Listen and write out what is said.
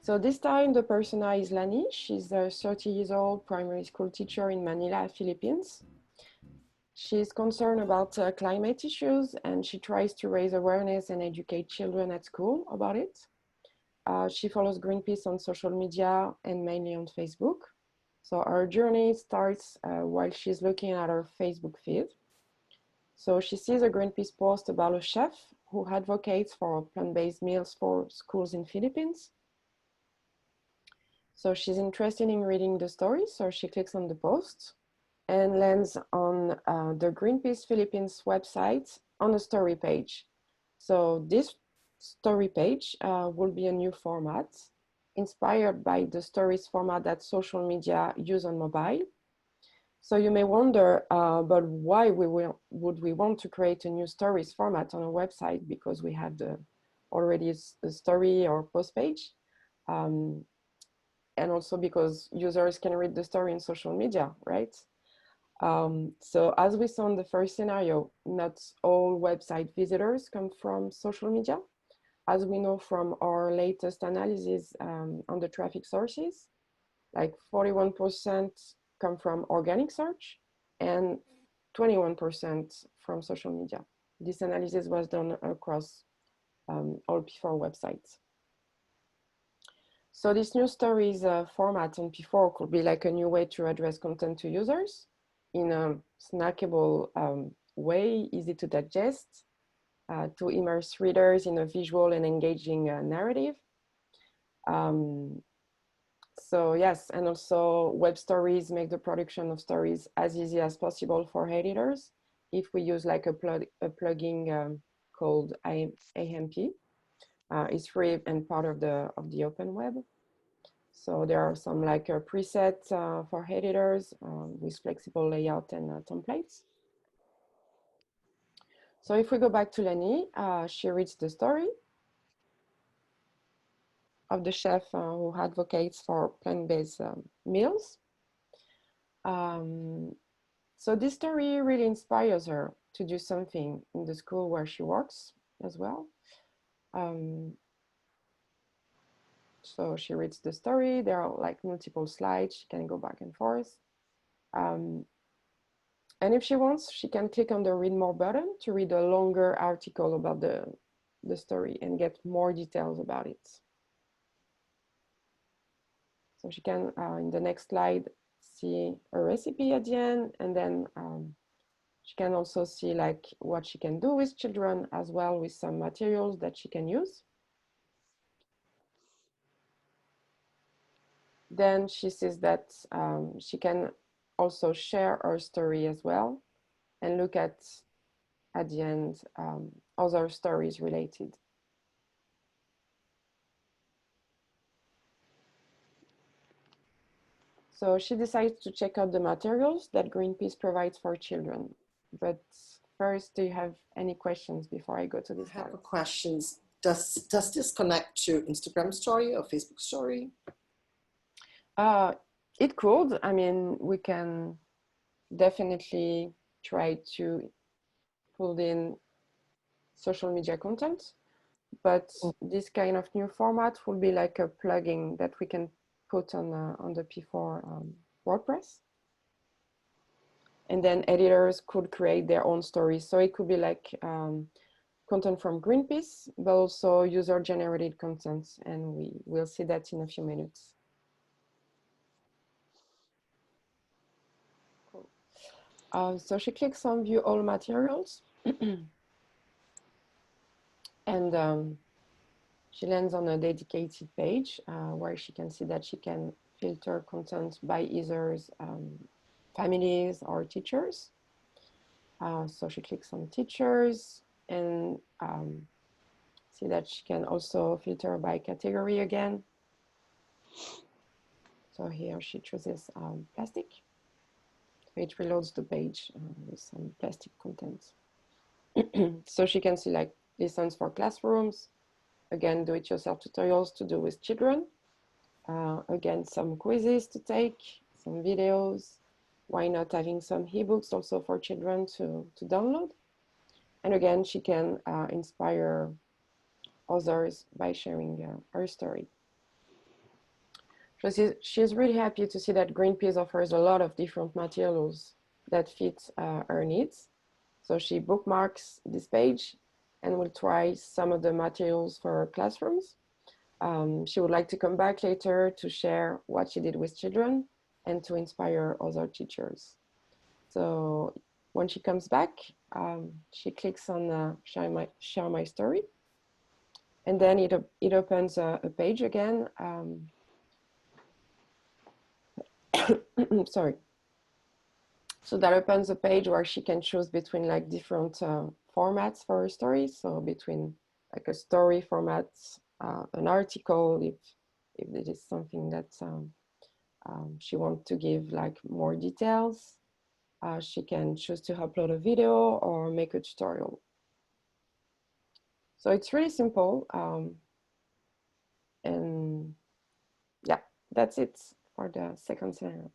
So this time the persona is Lani. She's a 30 years old primary school teacher in Manila, Philippines. She's concerned about climate issues, and she tries to raise awareness and educate children at school about it. She follows Greenpeace on social media and mainly on Facebook. So our journey starts while she's looking at her Facebook feed. So she sees a Greenpeace post about a chef who advocates for plant-based meals for schools in Philippines. So she's interested in reading the story, so she clicks on the post and lands on the Greenpeace Philippines website on a story page. So this story page will be a new format inspired by the stories format that social media use on mobile. So you may wonder, but why would we want to create a new stories format on a website, because we have already a story or post page, and also because users can read the story in social media, right? So as we saw in the first scenario, not all website visitors come from social media. As we know from our latest analysis on the traffic sources, like 41% come from organic search and 21% from social media. This analysis was done across all P4 websites. So this new stories format on P4 could be like a new way to address content to users in a snackable way, easy to digest, to immerse readers in a visual and engaging narrative. So yes, and also web stories make the production of stories as easy as possible for editors if we use like a plugin called AMP. It's free and part of the open web. So there are some like a preset for editors with flexible layout and templates. So if we go back to Lani, she reads the story of the chef who advocates for plant-based meals. So this story really inspires her to do something in the school where she works as well. So she reads the story. There are like multiple slides. She can go back and forth. And if she wants, she can click on the read more button to read a longer article about the story and get more details about it. So she can, in the next slide, see a recipe at the end, and then she can also see like what she can do with children as well, with some materials that she can use. Then she sees that she can also share her story as well and look at the end other stories related. So she decides to check out the materials that Greenpeace provides for children. But first, do you have any questions before I go to this part? I have questions. Does this connect to Instagram story or Facebook story? It could. I mean, we can definitely try to pull in social media content, but this kind of new format will be like a plugin that we can put on the P4 WordPress. And then editors could create their own stories. So it could be like content from Greenpeace, but also user-generated content. And we will see that in a few minutes. Cool. So she clicks on view all materials. And she lands on a dedicated page where she can see that she can filter content by either families or teachers. So she clicks on teachers and see that she can also filter by category again. So here she chooses plastic. It reloads the page with some plastic content. So she can see like lessons for classrooms, again, do-it-yourself tutorials to do with children, again, some quizzes to take, some videos, why not having some ebooks also for children to download. And again, she can inspire others by sharing her story. So she's really happy to see that Greenpeace offers a lot of different materials that fit her needs. So she bookmarks this page and will try some of the materials for her classrooms. She would like to come back later to share what she did with children and to inspire other teachers. So when she comes back, she clicks on share my story, and then it opens a page again. Sorry. So that opens a page where she can choose between like different formats for her stories. So between like a story format, an article, if it is something that she wants to give like more details. She can choose to upload a video or make a tutorial. So it's really simple. And yeah, that's it for the second scenario.